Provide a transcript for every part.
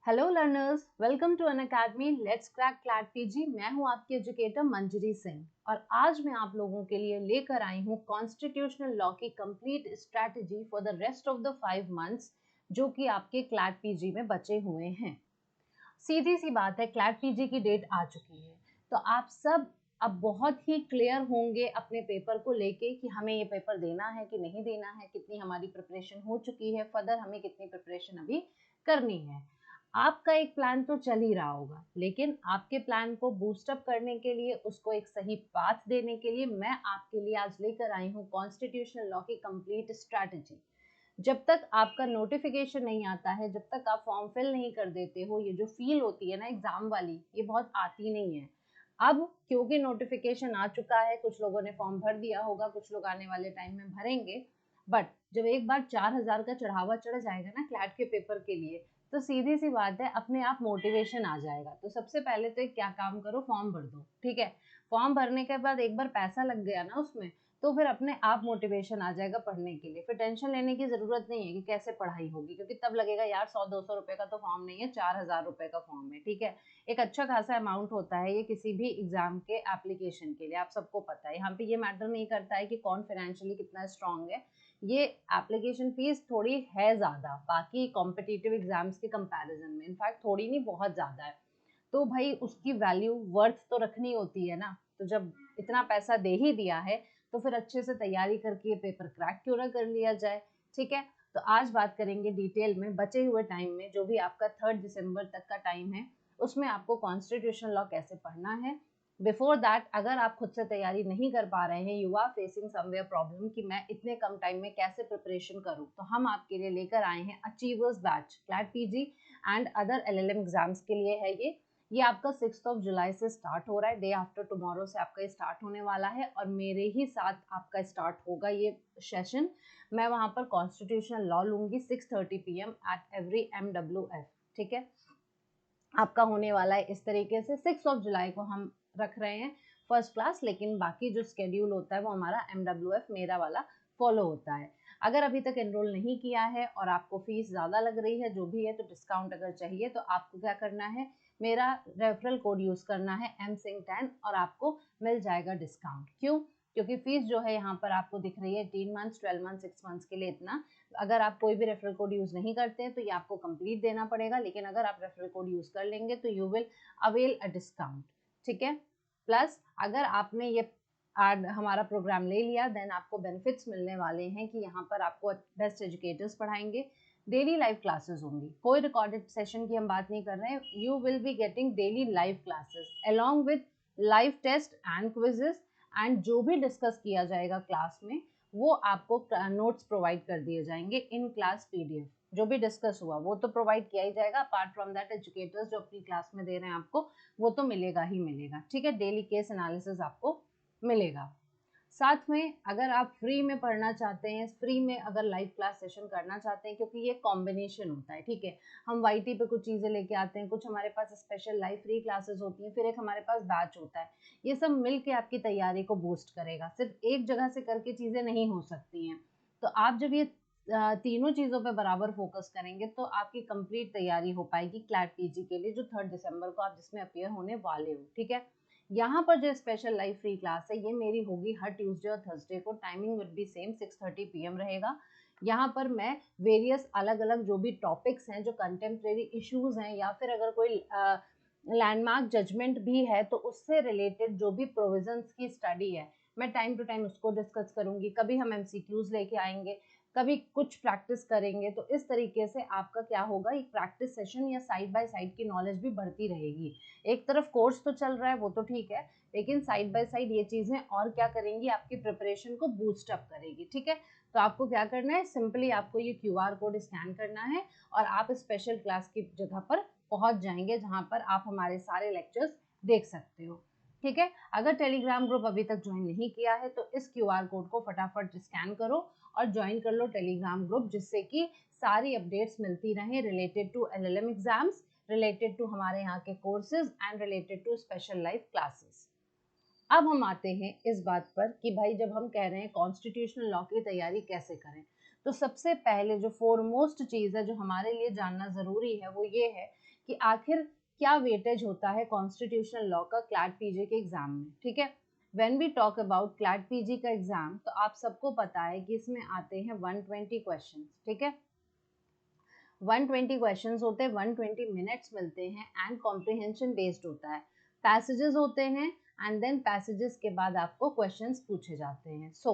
Hello learners, welcome to Unacademy let's crack CLAT PG. मैं हूं आपकी educator मंजरी सिंह और आज मैं आप लोगों के लिए लेकर आई हूं कॉन्स्टिट्यूशनल लॉ की complete strategy for the rest of the 5 months जो कि आपके क्लैट पीजी में बचे हुए हैं। सीधी सी बात है, क्लैट पीजी की डेट आ चुकी है तो आप सब अब बहुत ही क्लियर होंगे अपने पेपर को लेके कि हमें ये पेपर देना है कि नहीं देना है, कितनी हमारी प्रिपरेशन हो चुकी है, फर्दर हमें कितनी प्रिपरेशन अभी करनी है। आपका एक प्लान तो चल ही रहा होगा, लेकिन आपके प्लान को बूस्टअप करने के लिए, उसको एक सही पाथ देने के लिए मैं आपके लिए आज लेकर आई हूँ कॉन्स्टिट्यूशनल लॉ की कंप्लीट स्ट्रैटेजी। जब तक आपका नोटिफिकेशन नहीं आता है, जब तक आप फॉर्म फिल नहीं कर देते हो, ये जो फील होती है ना एग्जाम वाली, ये बहुत आती नहीं है। अब क्योंकि नोटिफिकेशन आ चुका है, कुछ लोगों ने फॉर्म भर दिया होगा, कुछ लोग आने वाले टाइम में भरेंगे, बट जब एक बार 4,000 का चढ़ावा चढ़ जाएगा ना क्लैट के पेपर के लिए, तो सीधी सी बात है, अपने आप मोटिवेशन आ जाएगा। तो सबसे पहले तो एक क्या काम करो, फॉर्म भर दो। ठीक है, फॉर्म भरने के बाद एक बार पैसा लग गया ना उसमें, तो फिर अपने आप मोटिवेशन आ जाएगा पढ़ने के लिए। फिर टेंशन लेने की जरूरत नहीं है कि कैसे पढ़ाई होगी, क्योंकि तब लगेगा यार 100-200 रुपए का तो फॉर्म नहीं है, 4,000 रुपए का फॉर्म है। ठीक है, एक अच्छा खासा अमाउंट होता है ये किसी भी एग्जाम के एप्लीकेशन के लिए, आप सबको पता है। यहाँ पे ये मैटर नहीं करता है कि कौन फाइनेंशियली कितना स्ट्रांग है, ये एप्लीकेशन फीस थोड़ी है ज़्यादा बाकी कॉम्पिटिटिव एग्जाम्स के कंपैरिजन में, इनफैक्ट थोड़ी नहीं बहुत ज़्यादा है। तो भाई उसकी वैल्यू वर्थ तो रखनी होती है ना। तो जब इतना पैसा दे ही दिया है तो फिर अच्छे से तैयारी करके ये पेपर क्रैक क्यों ना कर लिया जाए। ठीक है, तो आज बात करेंगे डिटेल में बचे हुए टाइम में, जो भी आपका 3 दिसंबर तक का टाइम है, उसमें आपको कॉन्स्टिट्यूशन लॉ कैसे पढ़ना है। बिफोर दैट, अगर आप खुद से तैयारी नहीं कर पा रहे हैं, you are facing somewhere problem कि मैं इतने कम टाइम में कैसे प्रिपरेशन करूं, तो हम आपके लिए लेकर आए हैं achievers batch CLAT PG and other LLM exams के लिए है ये आपका 6 जुलाई से स्टार्ट हो रहा है, डे आफ्टर टुमारो से आपका स्टार्ट होने वाला है और मेरे ही साथ आपका स्टार्ट होगा ये सेशन। मैं वहां पर कॉन्स्टिट्यूशनल लॉ लूंगी 6:30 PM एट एवरी MWF। ठीक है, आपका होने वाला है इस तरीके से। 6 जुलाई को हम रख रहे हैं फर्स्ट क्लास, लेकिन बाकी जो स्केड्यूल होता है वो हमारा MWF मेरा वाला फॉलो होता है। अगर अभी तक एनरोल नहीं किया है और आपको फीस ज़्यादा लग रही है जो भी है, तो डिस्काउंट अगर चाहिए तो आपको क्या करना है, मेरा रेफरल कोड यूज़ करना है MSING10 और आपको मिल जाएगा डिस्काउंट। क्यों? क्योंकि फीस जो है यहाँ पर आपको दिख रही है 18 मंथ्स, 12 मंथ्स, 6 मंथ्स के लिए इतना। अगर आप कोई भी रेफरल कोड यूज़ नहीं करते हैं तो ये आपको कंप्लीट देना पड़ेगा, लेकिन अगर आप रेफरल कोड यूज़ कर लेंगे तो you will avail a discount. ठीक है, प्लस अगर आपने ये हमारा प्रोग्राम ले लिया, देन आपको बेनिफिट्स मिलने वाले हैं कि यहाँ पर आपको बेस्ट एजुकेटर्स पढ़ाएंगे, डेली लाइव क्लासेस होंगी, कोई रिकॉर्डेड सेशन की हम बात नहीं कर रहे हैं। You will be getting daily live classes along with live test and quizzes, and जो भी डिस्कस किया जाएगा क्लास में वो आपको नोट्स प्रोवाइड कर दिए जाएंगे इन क्लास PDF। जो भी डिस्कस हुआ वो तो प्रोवाइड किया ही जाएगा, अपार्ट फ्रॉम दैट एजुकेटर्स जो अपनी क्लास में दे रहे हैं आपको, वो तो मिलेगा ही मिलेगा। ठीक है, डेली केस एनालिसिस आपको मिलेगा। साथ में अगर आप फ्री में पढ़ना चाहते हैं, फ्री में अगर लाइव क्लास सेशन करना चाहते हैं, क्योंकि ये कॉम्बिनेशन होता है। ठीक है, हम YT पे कुछ चीज़ें लेके आते हैं, कुछ हमारे पास स्पेशल लाइव फ्री क्लासेस होती हैं, फिर एक हमारे पास बैच होता है। ये सब मिल के आपकी तैयारी को बूस्ट करेगा, सिर्फ एक जगह से करके चीज़ें नहीं हो सकती हैं। तो आप जब ये तीनों चीज़ों पे बराबर फोकस करेंगे तो आपकी कंप्लीट तैयारी हो पाएगी क्लैट PG के लिए, जो 3 दिसंबर को आप जिसमें अपियर होने वाले हो। ठीक है, यहाँ पर जो स्पेशल लाइव फ्री क्लास है ये मेरी होगी हर ट्यूसडे और थर्सडे को, timing will be same, 6:30 PM रहेगा। यहाँ पर मैं वेरियस अलग अलग जो भी टॉपिक्स हैं, जो कंटेम्प्रेरी इश्यूज हैं, या फिर अगर कोई लैंडमार्क जजमेंट भी है तो उससे रिलेटेड जो भी प्रोविजंस की स्टडी है, मैं टाइम टू टाइम उसको डिस्कस करूंगी। कभी हम MCQs लेके आएंगे, कभी कुछ प्रैक्टिस करेंगे, तो इस तरीके से आपका क्या होगा, एक प्रैक्टिस सेशन या साइड बाय साइड की नॉलेज भी बढ़ती रहेगी। एक तरफ कोर्स तो चल रहा है वो तो ठीक है, लेकिन साइड बाय साइड ये चीजें और क्या करेंगी, आपकी प्रिपरेशन को बूस्ट अप करेगी। ठीक है, तो आपको क्या करना है, सिंपली आपको ये QR कोड स्कैन करना है और आप स्पेशल क्लास की जगह पर पहुंच जाएंगे, जहां पर आप हमारे सारे लेक्चर्स देख सकते हो। ठीक है, अगर टेलीग्राम ग्रुप अभी तक ज्वाइन नहीं किया है तो इस QR कोड को फटाफट स्कैन करो और ज्वाइन कर लो टेलीग्राम ग्रुप, जिससे कि सारी अपडेट्स मिलती रहें related to LLM exams, related to हमारे यहाँ के courses and related to special live classes. अब हम आते हैं इस बात पर कि भाई जब हम कह रहे हैं कॉन्स्टिट्यूशनल लॉ की तैयारी कैसे करें, तो सबसे पहले जो फोरमोस्ट चीज़ है जो हमारे लिए जानना ज़रूरी है वो ये है कि आखिर क्या वेटेज होता है कॉन्स्टिट्यूशनल लॉ का क्लैट पीजी के एग्जाम में, ठीक है। When we talk about CLAT PG का एग्जाम, तो आप सबको पता है कि इसमें आते हैं 120 क्वेश्चन, ठीक है। 120 क्वेश्चंस होते हैं, 120 मिनट्स मिलते हैं एंड कॉम्प्रिहेंशन बेस्ड होता है। पैसेजेस होते हैं एंड देन पैसेजेस के बाद आपको क्वेश्चंस पूछे जाते हैं। So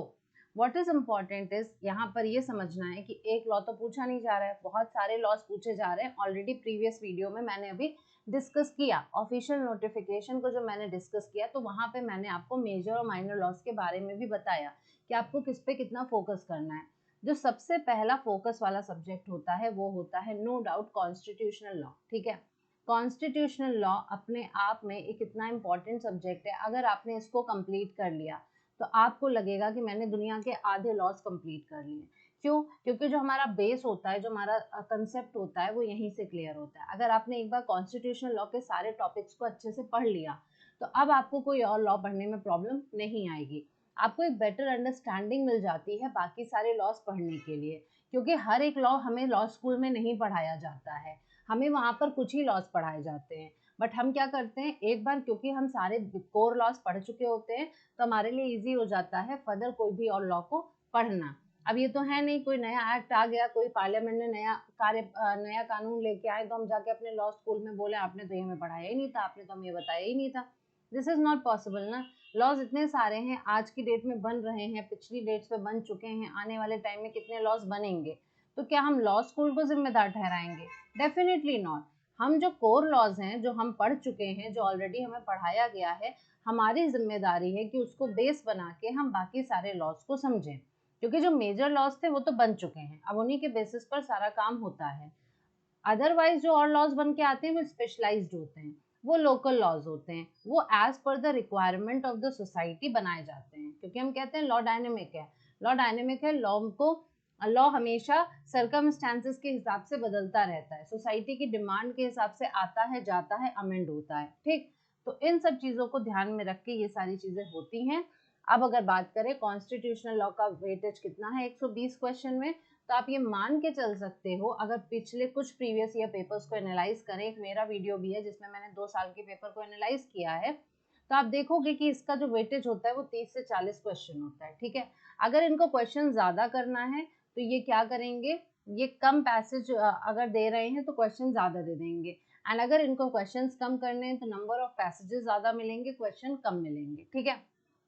what is important is यहाँ पर ये समझना है कि एक लॉ तो पूछा नहीं जा रहा है, बहुत सारे लॉज पूछे जा रहे हैं। ऑलरेडी प्रीवियस वीडियो में मैंने अभी डिस्कस किया, ऑफिशियल नोटिफिकेशन को जो मैंने डिस्कस किया, तो वहाँ पे मैंने आपको मेजर और माइनर लॉज के बारे में भी बताया कि आपको किस पे कितना फोकस करना है। जो सबसे पहला फोकस वाला सब्जेक्ट होता है वो होता है नो डाउट कॉन्स्टिट्यूशनल लॉ, ठीक है। कॉन्स्टिट्यूशनल लॉ अपने आप में एक इतना इम्पॉर्टेंट सब्जेक्ट है, अगर आपने इसको कंप्लीट कर लिया तो आपको लगेगा कि मैंने दुनिया के आधे लॉज कंप्लीट कर लिए। क्यों? क्योंकि जो हमारा बेस होता है, जो हमारा कंसेप्ट होता है, वो यहीं से क्लियर होता है। अगर आपने एक बार कॉन्स्टिट्यूशनल लॉ के सारे टॉपिक्स को अच्छे से पढ़ लिया तो अब आपको कोई और लॉ पढ़ने में प्रॉब्लम नहीं आएगी। आपको एक बेटर अंडरस्टैंडिंग मिल जाती है बाकी सारे लॉज पढ़ने के लिए, क्योंकि हर एक लॉ हमें लॉ स्कूल में नहीं पढ़ाया जाता है, हमें वहाँ पर कुछ ही लॉज पढ़ाए जाते हैं। बट हम क्या करते हैं, एक बार क्योंकि हम सारे कोर लॉज पढ़ चुके होते हैं तो हमारे लिए इजी हो जाता है फर्दर कोई भी और लॉ को पढ़ना। अब ये तो है नहीं कोई नया एक्ट आ गया, कोई पार्लियामेंट ने नया कानून लेके आए तो हम जाके अपने लॉ स्कूल में बोले आपने तो ये हमें पढ़ाया ही नहीं था, आपने तो हमें ये बताया ही नहीं था। दिस इज नॉट पॉसिबल ना। लॉज इतने सारे हैं, आज की डेट में बन रहे हैं, पिछली डेट्स पे बन चुके हैं, आने वाले टाइम में कितने लॉज बनेंगे, तो क्या हम लॉ स्कूल को जिम्मेदार ठहराएंगे? Definitely not. हम जो कोर लॉज हैं, जो हम पढ़ चुके हैं, जो ऑलरेडी हमें पढ़ाया गया है, हमारी जिम्मेदारी है कि उसको बेस बना के हम बाकी सारे लॉज को समझें, क्योंकि जो मेजर लॉज थे वो तो बन चुके हैं, अब उन्हीं के बेसिस पर सारा काम होता है। अदरवाइज जो और लॉज बन के आते हैं वो स्पेशलाइज्ड होते हैं, वो लोकल लॉज होते हैं, वो as per the requirement of the society बनाए जाते हैं, क्योंकि हम कहते हैं लॉ डायनेमिक है। लॉ डायनेमिक है, लॉ हमेशा सर्कमस्टांसेस के हिसाब से बदलता रहता है, सोसाइटी की डिमांड के हिसाब से आता है, जाता है, अमेंड होता है, ठीक। तो इन सब चीज़ों को ध्यान में रख के ये सारी चीज़ें होती हैं। अब अगर बात करें कॉन्स्टिट्यूशनल लॉ का वेटेज कितना है 120 क्वेश्चन में, तो आप ये मान के चल सकते हो, अगर पिछले कुछ प्रीवियस ईयर पेपर्स को एनालाइज करें, एक मेरा वीडियो भी है जिसमें मैंने 2 साल के पेपर को एनालाइज किया है, तो आप देखोगे कि इसका जो वेटेज होता है वो 30 से 40 क्वेश्चन होता है, ठीक है। अगर इनको क्वेश्चन ज़्यादा करना है तो ये क्या करेंगे, ये कम पैसेज अगर दे रहे हैं तो क्वेश्चन ज़्यादा दे देंगे, एंड अगर इनको क्वेश्चन कम करने हैं तो नंबर ऑफ पैसेजेस ज़्यादा मिलेंगे, क्वेश्चन कम मिलेंगे, ठीक है।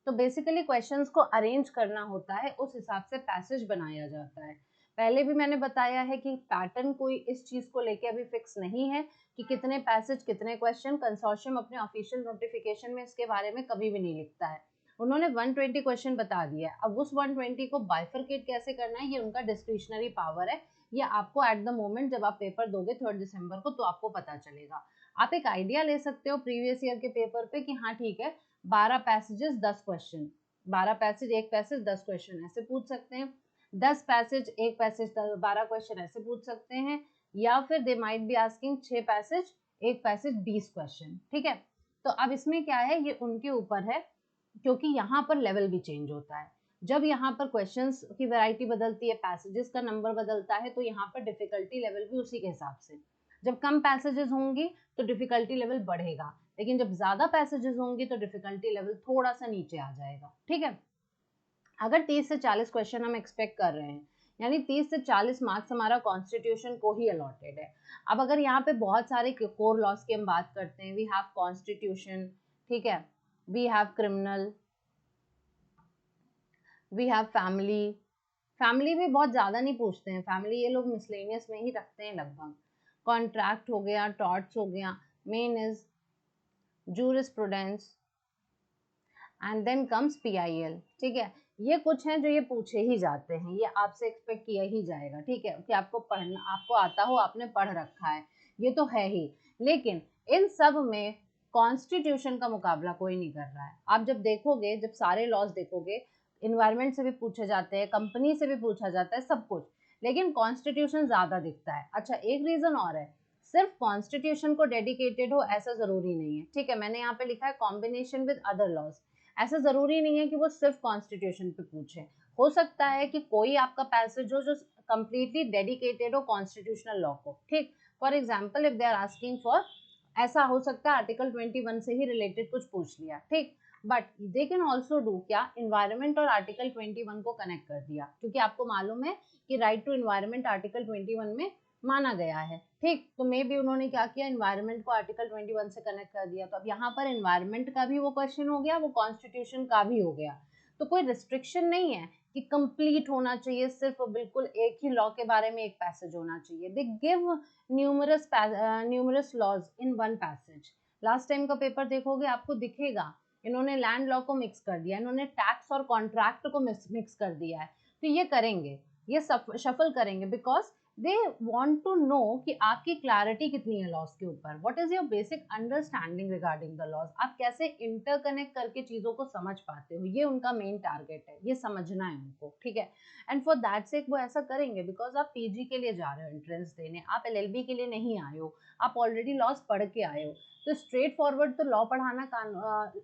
तो बेसिकली क्वेश्चंस को अरेंज करना होता है, उस हिसाब से पैसेज बनाया जाता है। पहले भी मैंने बताया है कि पैटर्न कोई इस चीज़ को लेके अभी फिक्स नहीं है कि कितने पैसेज कितने क्वेश्चन, कंसोर्शियम अपने ऑफिशियल नोटिफिकेशन में इसके बारे में कभी भी नहीं लिखता है। उन्होंने 120 क्वेश्चन बता दिया है, अब उस 120 को बाइफरकेट कैसे करना है ये उनका डिस्क्रिशनरी पावर है, ये आपको एट द मोमेंट जब आप पेपर दोगे 3 दिसंबर को तो आपको पता चलेगा। आप एक आइडिया ले सकते हो प्रीवियस ईयर के पेपर पे कि हाँ ठीक है 12 पैसेजेस 10 क्वेश्चन, 12 पैसेज एक पैसेज 10 क्वेश्चन ऐसे पूछ सकते हैं, 10 पैसेज एक पैसेज 12 क्वेश्चन ऐसे पूछ सकते हैं, या फिर दे माइट बी आस्किंग 6 पैसेज एक पैसेज 20 क्वेश्चन, ठीक है। तो अब इसमें क्या है, ये उनके ऊपर है, क्योंकि यहाँ पर लेवल भी चेंज होता है। जब यहाँ पर क्वेश्चंस की वैरायटी बदलती है, पैसेजेस का नंबर बदलता है, तो यहाँ पर डिफिकल्टी लेवल भी उसी के हिसाब से। जब कम पैसेजेस होंगी तो डिफिकल्टी लेवल बढ़ेगा, लेकिन जब ज्यादा पैसेजेस होंगी तो डिफिकल्टी लेवल थोड़ा सा नीचे आ जाएगा, ठीक है। अगर 30 से 40 क्वेश्चन हम एक्सपेक्ट कर रहे हैं, यानी 30 से 40 मार्क्स हमारा कॉन्स्टिट्यूशन को ही अलॉटेड है। अब अगर यहाँ पे बहुत सारे कोर लॉस की हम बात करते हैं, वी हैव कॉन्स्टिट्यूशन, ठीक है, we have criminal, we have family. Family भी बहुत ज़्यादा नहीं पूछते हैं, फैमिली ये लोग मिसलेनियस में ही रखते हैं लगभग। कॉन्ट्रैक्ट हो गया, टॉर्ट्स हो गया, main is jurisprudence, and then comes PIL, ठीक है। ये कुछ हैं जो ये पूछे ही जाते हैं, ये आपसे एक्सपेक्ट किया ही जाएगा, ठीक है, कि आपको पढ़ना, आपको आता हो, आपने पढ़ रखा है, ये तो है ही। लेकिन इन सब में कॉन्स्टिट्यूशन का मुकाबला कोई नहीं कर रहा है। आप जब देखोगे, जब सारे लॉज देखोगे, इन्वायरमेंट से भी पूछे जाते हैं, कंपनी से भी पूछा जाता है, सब कुछ, लेकिन कॉन्स्टिट्यूशन ज्यादा दिखता है। अच्छा, एक रीजन और है, सिर्फ कॉन्स्टिट्यूशन को डेडिकेटेड हो ऐसा जरूरी नहीं है, ठीक है। मैंने यहाँ पे लिखा है कॉम्बिनेशन विद अदर लॉज, ऐसा जरूरी नहीं है कि वो सिर्फ कॉन्स्टिट्यूशन पे पूछे। हो सकता है कि कोई आपका पैसेज हो जो कंप्लीटली डेडिकेटेड हो कॉन्स्टिट्यूशनल लॉ को, ठीक। For example if they are asking for, ऐसा हो सकता है आर्टिकल 21 से ही रिलेटेड कुछ पूछ लिया, ठीक, but they can also do क्या, इन्वायरमेंट और आर्टिकल 21 को कनेक्ट कर दिया, क्योंकि आपको मालूम है कि राइट टू इन्वायरमेंट आर्टिकल 21 में माना गया है, ठीक। तो मे बी उन्होंने क्या किया, इन्वायरमेंट को आर्टिकल 21 से कनेक्ट कर दिया, तो अब यहाँ पर इन्वायरमेंट का भी वो क्वेश्चन हो गया, वो कॉन्स्टिट्यूशन का भी हो गया। तो कोई रिस्ट्रिक्शन नहीं है कि कंप्लीट होना चाहिए, सिर्फ बिल्कुल एक ही लॉ के बारे में एक पैसेज होना चाहिए। They give numerous laws in one passage. Last time का पेपर देखोगे आपको दिखेगा, इन्होंने लैंड लॉ को मिक्स कर दिया, इन्होंने टैक्स और कॉन्ट्रैक्ट को मिक्स कर दिया है। तो ये करेंगे, ये शफल करेंगे, because they want to know कि आपकी क्लैरिटी कितनी है लॉज के ऊपर, what is your basic understanding regarding the laws, आप कैसे इंटरकनेक्ट करके चीजों को समझ पाते हो, ये उनका मेन टारगेट है, ये समझना है उनको, ठीक है। एंड फॉर दैट सेक वो ऐसा करेंगे, बिकॉज आप पीजी के लिए जा रहे हो एंट्रेंस देने, आप एलएलबी के लिए नहीं आए हो, आप ऑलरेडी लॉज पढ़ के आए हो, तो स्ट्रेट फॉरवर्ड तो लॉ पढ़ाना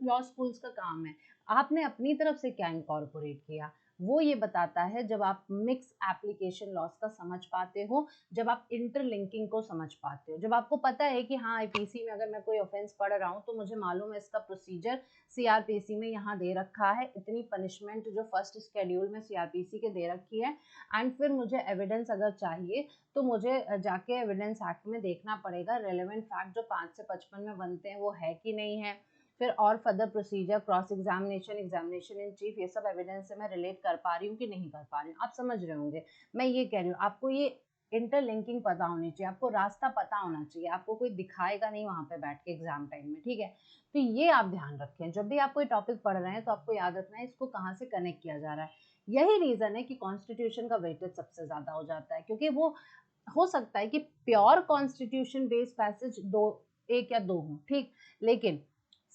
लॉ स्कूल्स का काम है। आपने अपनी तरफ से क्या इनकॉर्पोरेट किया, वो ये बताता है। जब आप मिक्स एप्लीकेशन लॉस का समझ पाते हो, जब आप इंटरलिंकिंग को समझ पाते हो, जब आपको पता है कि हाँ आईपीसी में अगर मैं कोई ऑफेंस पढ़ रहा हूँ तो मुझे मालूम है इसका प्रोसीजर सीआरपीसी में यहाँ दे रखा है, इतनी पनिशमेंट जो फर्स्ट शेड्यूल में सीआरपीसी के दे रखी है, एंड फिर मुझे एविडेंस अगर चाहिए तो मुझे जाके एविडेंस एक्ट में देखना पड़ेगा रेलेवेंट फैक्ट जो 5 से 55 में बनते हैं वो है कि नहीं है, फिर और further procedure, cross examination, examination in chief, ये सब एविडेंस से मैं रिलेट कर पा रही हूँ कि नहीं कर पा रही हूँ, आप समझ रहे होंगे। मैं ये कह रही हूँ आपको ये इंटरलिंकिंग पता होनी चाहिए, आपको रास्ता पता होना चाहिए, आपको कोई दिखाएगा नहीं वहां पे बैठ के एग्जाम टाइम में, ठीक है। तो ये आप ध्यान रखें, जब भी आप कोई टॉपिक पढ़ रहे हैं तो आपको याद रखना है इसको कहाँ से कनेक्ट किया जा रहा है। यही रीजन है कि कॉन्स्टिट्यूशन का वेटेज सबसे ज्यादा हो जाता है, क्योंकि वो हो सकता है कि प्योर कॉन्स्टिट्यूशन बेस्ड पैसेज दो, एक या दो हो, ठीक, लेकिन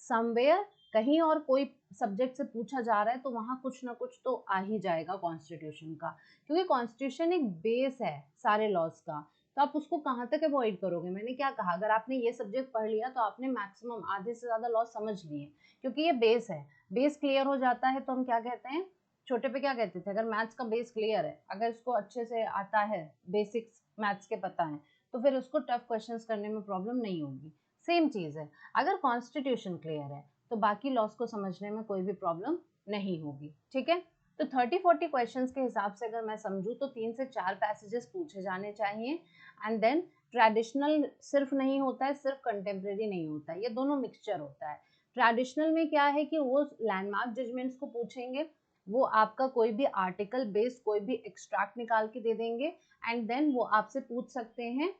समवेयर कहीं और कोई सब्जेक्ट से पूछा जा रहा है तो वहां कुछ ना कुछ तो आ ही जाएगा कॉन्स्टिट्यूशन का, क्योंकि कॉन्स्टिट्यूशन एक बेस है सारे लॉज का। तो आप उसको कहाँ तक अवॉइड करोगे, मैंने क्या कहा, अगर आपने ये सब्जेक्ट पढ़ लिया तो आपने मैक्सिमम आधे से ज्यादा लॉज समझ लिए, क्योंकि ये बेस है। बेस क्लियर हो जाता है तो हम क्या कहते हैं, छोटे पे क्या कहते थे, अगर मैथ्स का बेस क्लियर है, अगर इसको अच्छे से आता है, बेसिक्स मैथ्स के पता है, तो फिर उसको टफ क्वेश्चंस करने में प्रॉब्लम नहीं होगी। सेम चीज है, अगर कॉन्स्टिट्यूशन क्लियर है तो बाकी लॉस को समझने में कोई भी प्रॉब्लम नहीं होगी, ठीक है। तो 30-40 क्वेश्चंस के हिसाब से अगर मैं समझूं तो 3 से 4 पैसेजेस पूछे जाने चाहिए, एंड देन ट्रेडिशनल सिर्फ नहीं होता है, सिर्फ कंटेम्प्रेरी नहीं होता है, ये दोनों मिक्सचर होता है। ट्रेडिशनल में क्या है कि वो लैंडमार्क जजमेंट्स को पूछेंगे, वो आपका कोई भी आर्टिकल बेस्ड कोई भी एक्सट्रैक्ट निकाल के दे देंगे, एंड देन वो आपसे पूछ सकते हैं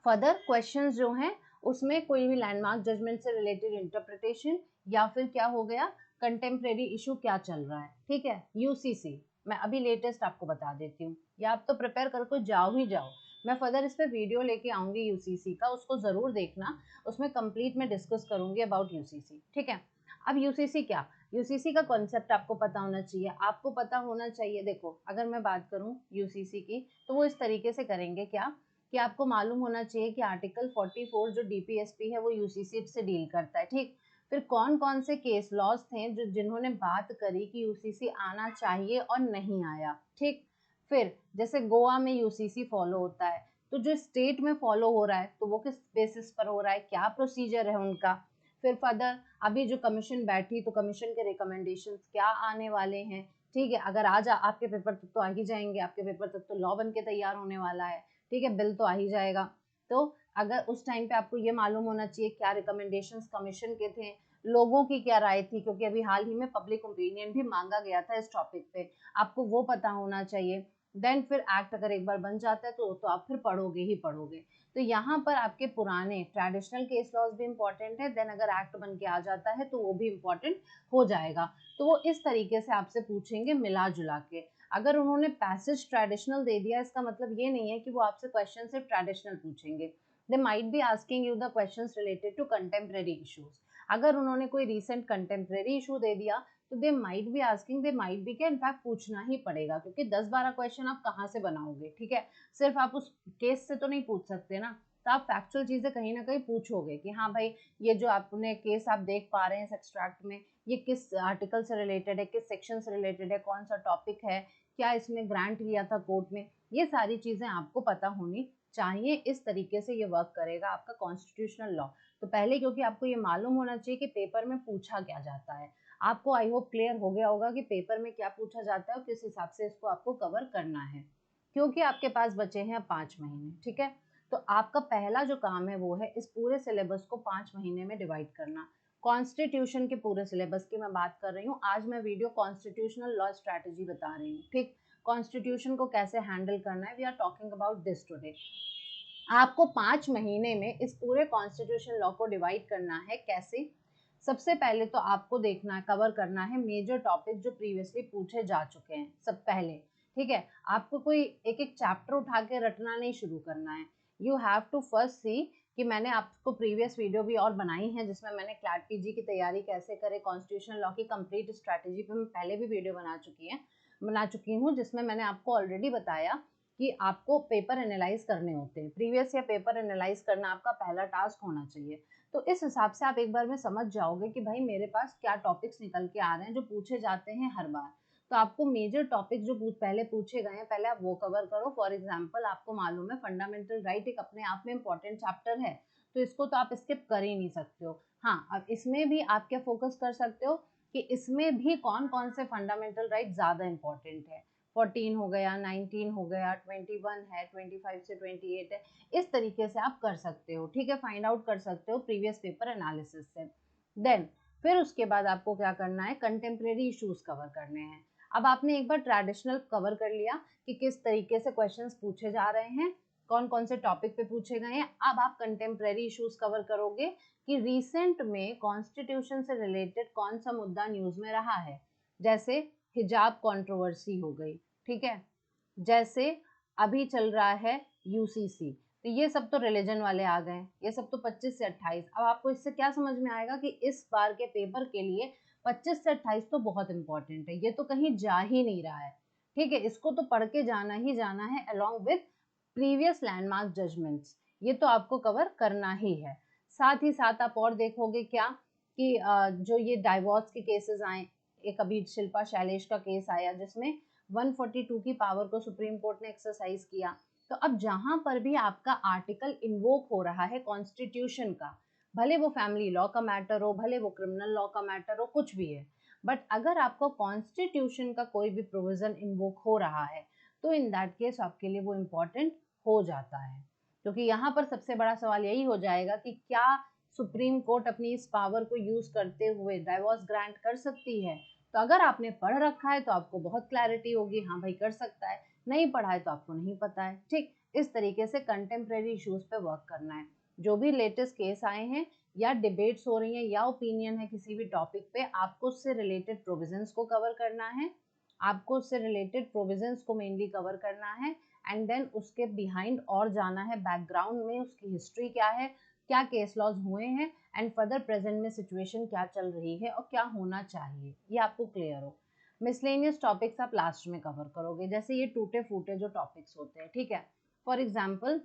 फर्दर क्वेश्चंस जो हैं उसमें कोई भी लैंडमार्क जजमेंट से रिलेटेड इंटरप्रिटेशन, या फिर क्या हो गया कंटेम्प्रेरी इशू क्या चल रहा है, ठीक है। यूसीसी मैं अभी लेटेस्ट आपको बता देती हूँ, या आप तो प्रिपेयर करके जाओ ही जाओ, मैं फर्दर इस पे वीडियो लेके आऊंगी यूसीसी का, उसको जरूर देखना, उसमें कंप्लीट में डिस्कस करूंगी अबाउट यूसीसी, ठीक है। अब यूसीसी क्या, यूसीसी का कॉन्सेप्ट आपको पता होना चाहिए, आपको पता होना चाहिए। देखो अगर मैं बात करूं यूसीसी की तो वो इस तरीके से करेंगे क्या, कि आपको मालूम होना चाहिए कि आर्टिकल 44 जो डीपीएसपी है वो यूसीसी से डील करता है, ठीक। फिर कौन कौन से केस लॉज थे जो जिन्होंने बात करी कि यूसीसी आना चाहिए और नहीं आया, ठीक। फिर जैसे गोवा में यूसीसी फॉलो होता है, तो जो स्टेट में फॉलो हो रहा है तो वो किस बेसिस पर हो रहा है, क्या प्रोसीजर है उनका। फिर फर्दर अभी जो कमीशन बैठी तो कमीशन के रिकमेंडेशन क्या आने वाले हैं, ठीक है। अगर आज आपके पेपर तक तो आ ही जाएंगे, आपके पेपर तक तो लॉ बन के तैयार होने वाला है, ठीक है, बिल तो आ ही जाएगा। तो अगर उस टाइम पे आपको ये मालूम होना चाहिए क्या रिकमेंडेशंस कमीशन के थे, लोगों की क्या राय थी, क्योंकि अभी हाल ही में पब्लिक ओपिनियन भी मांगा गया था इस टॉपिक पे, आपको वो पता होना चाहिए। देन फिर एक्ट अगर एक बार बन जाता है तो आप फिर पढ़ोगे ही पढ़ोगे। तो यहाँ पर आपके पुराने ट्रेडिशनल केस लॉज भी इंपॉर्टेंट है, देन अगर एक्ट बन के आ जाता है तो वो भी इंपॉर्टेंट हो जाएगा। तो वो इस तरीके से आपसे पूछेंगे मिला जुला के। अगर उन्होंने पैसेज ट्रेडिशनल दे दिया इसका मतलब ये नहीं है कि वो आपसे क्वेश्चन सिर्फ ट्रेडिशनल पूछेंगे, they might be asking you the questions related to contemporary issues. अगर उन्होंने कोई रीसेंट कंटेम्प्रेरी इशू दे दिया तो they might be asking, they might be, क्या इनफैक्ट पूछना ही पड़ेगा, क्योंकि 10-12 क्वेश्चन आप कहाँ से बनाओगे, ठीक है। सिर्फ आप उस केस से तो नहीं पूछ सकते ना, तो आप फैक्चुअल चीजें कहीं ना कहीं पूछोगे कि हाँ भाई ये जो आपने केस आप देख पा रहे हैं इस एक्सट्रैक्ट में, ये किस आर्टिकल से रिलेटेड है, किस सेक्शन से रिलेटेड है, कौन सा टॉपिक है, क्या इसमें ग्रांट लिया था कोर्ट में, ये सारी चीजें आपको पता होनी चाहिए। इस तरीके से ये वर्क करेगा आपका कॉन्स्टिट्यूशनल लॉ। तो पहले क्योंकि आपको ये मालूम होना चाहिए कि पेपर में पूछा क्या जाता है, आपको आई होप क्लियर हो गया होगा कि पेपर में क्या पूछा जाता है और किस हिसाब से इसको आपको कवर करना है। क्योंकि आपके पास बचे हैं 5 महीने, ठीक है, तो आपका पहला जो काम है वो है इस पूरे सिलेबस को 5 महीने में डिवाइड करना। कॉन्स्टिट्यूशन के पूरे सिलेबस की मैं बात कर रही हूँ, आज मैं वीडियो कॉन्स्टिट्यूशनल लॉ स्ट्रैटेजी बता रही हूँ, ठीक। कॉन्स्टिट्यूशन को कैसे हैंडल करना है, we are talking about this today. आपको 5 महीने में इस पूरे कॉन्स्टिट्यूशन लॉ को डिवाइड करना है। कैसे? सबसे पहले तो आपको देखना है, कवर करना है मेजर टॉपिक जो प्रीवियसली पूछे जा चुके हैं सब पहले, ठीक है। आपको कोई एक एक चैप्टर उठा के रटना नहीं शुरू करना है। यू हैव टू फर्स्ट सी कि मैंने आपको प्रीवियस वीडियो भी और बनाई है जिसमें मैंने क्लैट पीजी की तैयारी कैसे करें, कॉन्स्टिट्यूशनल लॉ की कंप्लीट स्ट्रैटेजी पे मैं पहले भी वीडियो बना चुकी हूँ जिसमें मैंने आपको ऑलरेडी बताया कि आपको पेपर एनालाइज करने होते हैं। प्रीवियस या पेपर एनालाइज करना आपका पहला टास्क होना चाहिए। तो इस हिसाब से आप एक बार में समझ जाओगे कि भाई मेरे पास क्या टॉपिक्स निकल के आ रहे हैं जो पूछे जाते हैं हर बार। तो आपको मेजर टॉपिक जो पहले पूछे गए हैं पहले आप वो कवर करो। फॉर एग्जाम्पल आपको मालूम है फंडामेंटल राइट एक अपने आप में इम्पोर्टेंट चैप्टर है, तो इसको तो आप स्किप कर ही नहीं सकते हो। हाँ, अब इसमें भी आप क्या फोकस कर सकते हो कि इसमें भी कौन कौन से फंडामेंटल राइट ज्यादा इंपॉर्टेंट है। 14 हो गया, 19 हो गया, 21 है, 25 से 28 है, इस तरीके से आप कर सकते हो, ठीक है, फाइंड आउट कर सकते हो प्रीवियस पेपर एनालिसिस से। देन फिर उसके बाद आपको क्या करना है, कंटेम्प्रेरी इश्यूज कवर करने हैं। अब आपने एक बार ट्रेडिशनल कवर कर लिया कि किस तरीके से क्वेश्चंस पूछे जा रहे हैं, कौन कौन से टॉपिक पे पूछे गए हैं। अब आप कंटेम्प्रेरी इश्यूज कवर करोगे कि रिसेंट में कॉन्स्टिट्यूशन से रिलेटेड कौन सा मुद्दा न्यूज में रहा है। जैसे हिजाब कंट्रोवर्सी हो गई, ठीक है, जैसे अभी चल रहा है यूसीसी, तो ये सब तो रिलीजन वाले आ गए, ये सब तो 25 से 28। अब आपको इससे क्या समझ में आएगा कि इस बार के पेपर के लिए 25 से 28 तो बहुत इंपॉर्टेंट है, ये तो कहीं जा ही नहीं रहा है, ठीक है, इसको तो पढ़ के जाना ही जाना है along with previous landmark judgments, ये तो आपको कवर करना ही है। साथ ही साथ आप और देखोगे क्या कि जो ये डाइवोर्स के केसेस आए, एक अभी शिल्पा शैलेश का केस आया जिसमें 142 की पावर को सुप्रीम कोर्ट ने एक्सरसाइज किया। तो अब जहां पर भी आपका आर्टिकल इन्वोक हो रहा है कॉन्स्टिट्यूशन का, भले वो फैमिली लॉ का मैटर हो, भले वो क्रिमिनल लॉ का मैटर हो, कुछ भी है, बट अगर आपको कॉन्स्टिट्यूशन का कोई भी प्रोविजन इन्वोक हो रहा है तो इन दैट केस आपके लिए वो इम्पोर्टेंट हो जाता है। क्योंकि यहाँ पर सबसे बड़ा सवाल यही हो जाएगा कि क्या सुप्रीम कोर्ट अपनी इस पावर को यूज करते हुए डाइवोर्स ग्रांट कर सकती है। तो अगर आपने पढ़ रखा है तो आपको बहुत क्लैरिटी होगी, हाँ भाई कर सकता है, नहीं पढ़ा है तो आपको नहीं पता है, ठीक। इस तरीके से कंटेम्प्रेरी इश्यूज पे वर्क करना है। जो भी लेटेस्ट केस आए हैं या डिबेट्स हो रही हैं या ओपिनियन है किसी भी टॉपिक पे, आपको उससे रिलेटेड प्रोविजंस को कवर करना है, आपको उससे रिलेटेड प्रोविजंस को मेनली कवर करना है एंड देन उसके बिहाइंड और जाना है, बैकग्राउंड में उसकी हिस्ट्री क्या है, क्या केस लॉज हुए हैं एंड फर्दर प्रेजेंट में सिचुएशन क्या चल रही है और क्या होना चाहिए, ये आपको क्लियर हो। मिसलेनियस टॉपिक्स आप लास्ट में कवर करोगे, जैसे ये टूटे फूटे जो टॉपिक्स होते हैं, ठीक है। फॉर एग्जाम्पल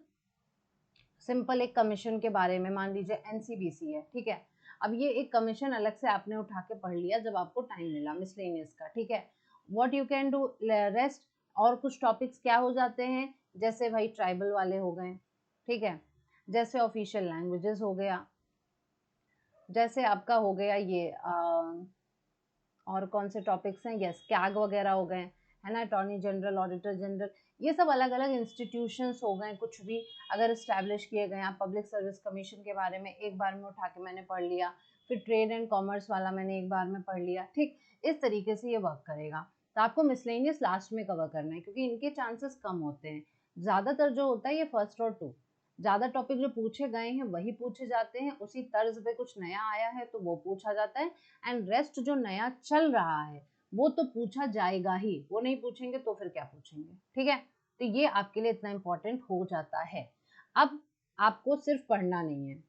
सिंपल एक कमीशन के बारे में, मान लीजिए एनसीबीसी है, ठीक है। अब ये एक कमीशन अलग से आपने उठा के पढ़ लिया जब आपको टाइम मिला मिसलेनियस का, ठीक है। What you can do rest, और कुछ टॉपिक्स क्या हो जाते हैं, जैसे भाई ट्राइबल वाले हो गए, ठीक है, जैसे ऑफिशियल लैंग्वेजेस हो गया, जैसे आपका हो गया ये और कौन से टॉपिक्स हैं, यस कैग वगैरह हो गए, है ना, अटॉर्नी जनरल, ऑडिटर जनरल, ये सब अलग अलग इंस्टीट्यूशंस हो गए, कुछ भी अगर इस्टेब्लिश किए गए। आप पब्लिक सर्विस कमीशन के बारे में एक बार में उठा के मैंने पढ़ लिया, फिर ट्रेड एंड कॉमर्स वाला मैंने एक बार में पढ़ लिया, ठीक। इस तरीके से ये वर्क करेगा। तो आपको मिसलेनियस लास्ट में कवर करना है क्योंकि इनके चांसेस कम होते हैं। ज़्यादातर जो होता है ये फर्स्ट और टू, ज़्यादा टॉपिक जो पूछे गए हैं वही पूछे जाते हैं, उसी तर्ज पे कुछ नया आया है तो वो पूछा जाता है, एंड रेस्ट जो नया चल रहा है वो तो पूछा जाएगा ही, वो नहीं पूछेंगे तो फिर क्या पूछेंगे, ठीक है। तो ये आपके लिए इतना इंपॉर्टेंट हो जाता है। अब आपको सिर्फ पढ़ना नहीं है,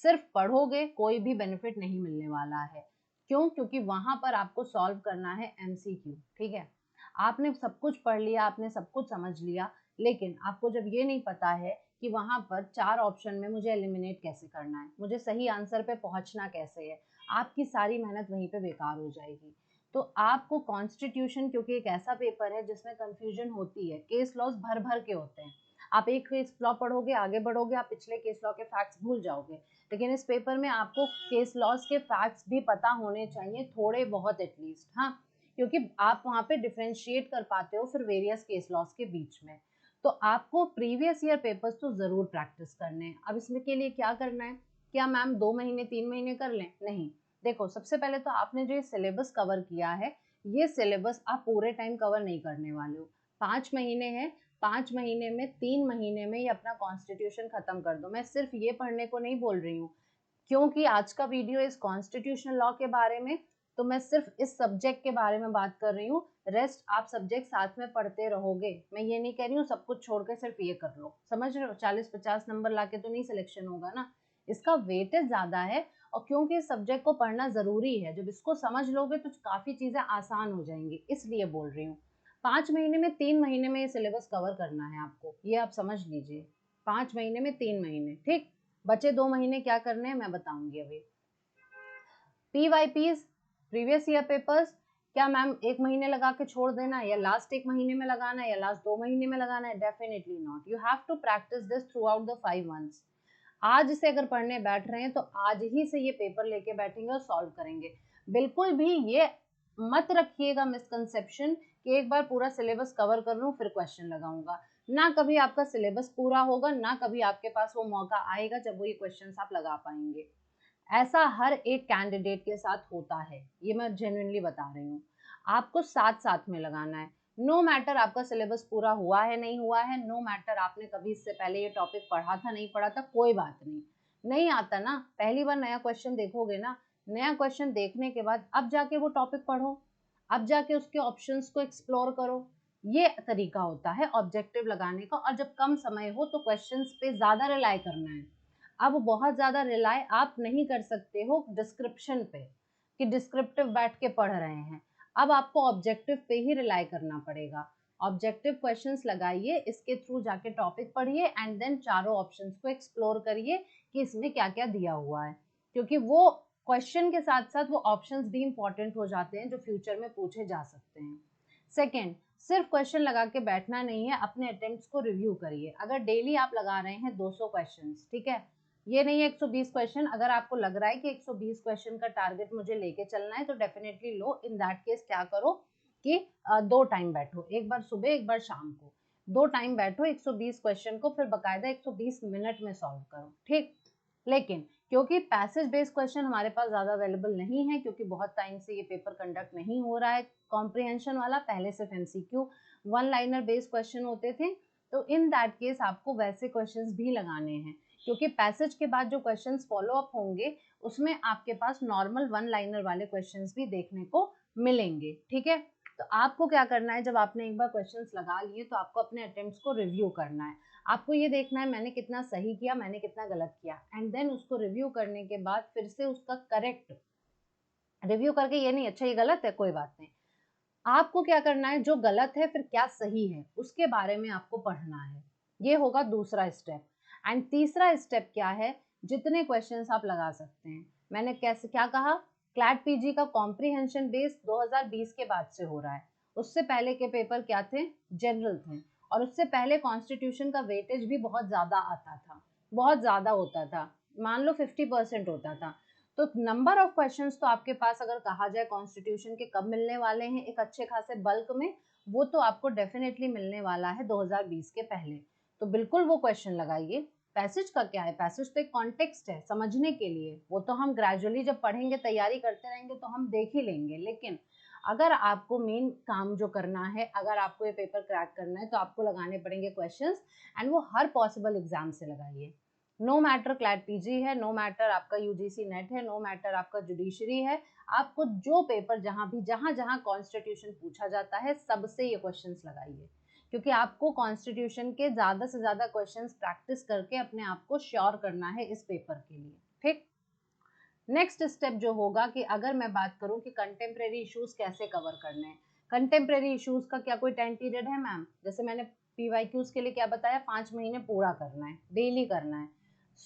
सिर्फ पढ़ोगे कोई भी बेनिफिट नहीं मिलने वाला है। क्यों? क्योंकि वहां पर आपको सॉल्व करना है एमसीक्यू, ठीक है। आपने सब कुछ पढ़ लिया, आपने सब कुछ समझ लिया, लेकिन आपको जब ये नहीं पता है कि वहां पर 4 ऑप्शन में मुझे एलिमिनेट कैसे करना है, मुझे सही आंसर पे पहुंचना कैसे है, आपकी सारी मेहनत वहीं पे बेकार हो जाएगी। तो आपको कॉन्स्टिट्यूशन, क्योंकि एक ऐसा पेपर है जिसमें कंफ्यूजन होती है, केस लॉज भर भर के होते हैं, आप एक केस लॉ पढ़ोगे, आगे बढ़ोगे, आप पिछले केस लॉ के फैक्ट्स भूल जाओगे। लेकिन इस पेपर में आपको केस लॉज के फैक्ट्स भी पता होने चाहिए, थोड़े बहुत एटलीस्ट, हाँ, क्योंकि आप वहाँ पे डिफ्रेंशिएट कर पाते हो फिर वेरियस केस लॉज के बीच में। तो आपको प्रीवियस ईयर पेपर्स तो जरूर प्रैक्टिस करने हैं। अब इसमें के लिए क्या करना है? क्या मैम 2 महीने 3 महीने कर लें? नहीं, देखो सबसे पहले तो आपने जो ये सिलेबस कवर किया है, ये सिलेबस आप पूरे टाइम कवर नहीं करने वाले हो। 5 महीने हैं, 5 महीने में 3 महीने में ये अपना कॉन्स्टिट्यूशन खत्म कर दो। मैं सिर्फ ये पढ़ने को नहीं बोल रही हूँ, क्योंकि आज का वीडियो इस कॉन्स्टिट्यूशनल लॉ के बारे में, तो मैं सिर्फ इस सब्जेक्ट के बारे में बात कर रही हूँ। रेस्ट आप सब्जेक्ट साथ में पढ़ते रहोगे। मैं ये नहीं कह रही हूँ सब कुछ छोड़ के सिर्फ ये कर लो, समझ रहे हो? 40-50 नंबर लाके तो नहीं सिलेक्शन होगा ना, इसका वेटेज ज्यादा है। और क्योंकि इस सब्जेक्ट को पढ़ना जरूरी है, जब इसको समझ लोगे तो काफी चीजें आसान हो जाएंगी, इसलिए बोल रही हूँ। 5 महीने में 3 महीने में ये सिलेबस कवर करना है आपको, ये आप समझ लीजिए। 5 महीने में 3 महीने, ठीक। बचे 2 महीने क्या करने हैं मैं बताऊंगी अभी। पीवाईपीज, प्रीवियस ईयर पेपर्स, क्या मैम 1 महीने लगा के छोड़ देना है, या लास्ट 1 महीने में लगाना है, या लास्ट 2 महीने में लगाना है? Definitely not. You have to practice this throughout the 5 months. आज से अगर पढ़ने बैठ रहे हैं तो आज ही से ये पेपर लेके बैठेंगे और सॉल्व करेंगे। बिल्कुल भी ये मत रखिएगा मिसकंसेप्शन कि एक बार पूरा सिलेबस कवर कर लूं फिर क्वेश्चन लगाऊंगा। ना कभी आपका सिलेबस पूरा होगा, ना कभी आपके पास वो मौका आएगा जब वो ये क्वेश्चन आप लगा पाएंगे। ऐसा हर एक कैंडिडेट के साथ होता है, ये मैं जेन्युइनली बता रही हूँ। आपको साथ साथ में लगाना है। नो मैटर आपका सिलेबस पूरा हुआ है नहीं हुआ है, नो मैटर आपने कभी इससे पहले ये टॉपिक पढ़ा था नहीं पढ़ा था, कोई बात नहीं। नहीं आता ना, पहली बार नया क्वेश्चन देखोगे ना, नया क्वेश्चन देखने के बाद अब जाके वो टॉपिक पढ़ो, अब जाके उसके ऑप्शंस को एक्सप्लोर करो। ये तरीका होता है ऑब्जेक्टिव लगाने का। और जब कम समय हो तो क्वेश्चंस पे ज्यादा रिलाई करना है। अब बहुत ज्यादा रिलाई आप नहीं कर सकते हो डिस्क्रिप्शन पे, कि डिस्क्रिप्टिव बैठ के पढ़ रहे हैं। अब आपको ऑब्जेक्टिव पे ही रिलाई करना पड़ेगा। ऑब्जेक्टिव क्वेश्चंस लगाइए, इसके थ्रू जाके टॉपिक पढ़िए एंड देन चारों ऑप्शंस को एक्सप्लोर करिए कि इसमें क्या क्या दिया हुआ है, क्योंकि वो क्वेश्चन के साथ साथ वो ऑप्शंस भी इंपॉर्टेंट हो जाते हैं जो फ्यूचर में पूछे जा सकते हैं। सेकेंड, सिर्फ क्वेश्चन लगा के बैठना नहीं है, अपने अटेम्प्ट्स को रिव्यू करिए। अगर डेली आप लगा रहे हैं 200 क्वेश्चंस, ठीक है, ये नहीं है 120 क्वेश्चन, अगर आपको लग रहा है कि 120 क्वेश्चन का टारगेट मुझे लेके चलना है तो definitely low. In that case क्या करो कि 2 टाइम बैठो, एक बार सुबह एक बार शाम को, 2 टाइम बैठो 120 क्वेश्चन को, फिर बकायदा 120 मिनट में सॉल्व करो, ठीक। लेकिन क्योंकि पैसेज बेस्ड क्वेश्चन हमारे पास ज्यादा अवेलेबल नहीं है, क्योंकि बहुत टाइम से ये पेपर कंडक्ट नहीं हो रहा है कॉम्प्रिहेंशन वाला, पहले सिर्फ एमसीक्यू 1 लाइनर बेस्ड क्वेश्चन होते थे, तो इन दैट केस आपको वैसे क्वेश्चंस भी लगाने हैं, क्योंकि पैसेज के बाद जो क्वेश्चंस फॉलो अप होंगे उसमें आपके पास नॉर्मल 1 लाइनर वाले क्वेश्चंस भी देखने को मिलेंगे, ठीक है। तो आपको क्या करना है, जब आपने एक बार क्वेश्चंस लगा लिए तो आपको अपने अटेम्प्ट्स को रिव्यू करना है। आपको ये देखना है मैंने कितना सही किया, मैंने कितना गलत किया, एंड देन उसको रिव्यू करने के बाद फिर से उसका करेक्ट रिव्यू करके, ये नहीं अच्छा ये गलत है कोई बात नहीं, आपको क्या करना है, जो गलत है फिर क्या सही है उसके बारे में आपको पढ़ना है। ये होगा दूसरा स्टेप। एंड तीसरा स्टेप क्या है, जितने क्वेश्चंस आप लगा सकते हैं। मैंने कैसे क्या कहा, क्लैट पीजी का कॉम्प्रिहेंशन बेस 2020 के बाद से हो रहा है। उससे पहले के पेपर क्या थे, जनरल थे। और उससे पहले कॉन्स्टिट्यूशन का वेटेज भी बहुत ज्यादा आता था, बहुत ज्यादा होता था, मान लो 50% होता था। तो नंबर ऑफ क्वेश्चंस तो आपके पास अगर कहा जाए कॉन्स्टिट्यूशन के कब मिलने वाले हैं एक अच्छे खासे बल्क में, वो तो आपको डेफिनेटली मिलने वाला है 2020 के पहले। तो बिल्कुल वो क्वेश्चन लगाइए। पैसेज का क्या है, पैसेज तो एक कॉन्टेक्स्ट है समझने के लिए, वो तो हम ग्रेजुअली जब पढ़ेंगे तैयारी करते रहेंगे तो हम देख ही लेंगे। लेकिन अगर आपको मेन काम जो करना है, अगर आपको ये पेपर क्रैक करना है तो आपको लगाने पड़ेंगे क्वेश्चंस, एंड वो हर पॉसिबल एग्जाम से लगाइए। नो मैटर क्लैट पीजी है, नो मैटर आपका यूजीसी नेट है, नो मैटर आपका जुडिशरी है, आपको जो पेपर जहां जहां कॉन्स्टिट्यूशन पूछा जाता है सबसे ये क्वेश्चंस लगाइए, क्योंकि आपको कॉन्स्टिट्यूशन के ज्यादा से ज्यादा क्वेश्चंस प्रैक्टिस करके अपने आप को श्योर करना है इस पेपर के लिए, ठीक। नेक्स्ट स्टेप जो होगा कि अगर मैं बात करूं कि कंटेम्प्रेरी इश्यूज कैसे कवर करने हैं। कंटेम्प्रेरी इश्यूज का क्या कोई टाइम पीरियड है मैम? जैसे मैंने पीवाईक्यूज के लिए क्या बताया, 5 महीने पूरा करना है, डेली करना है।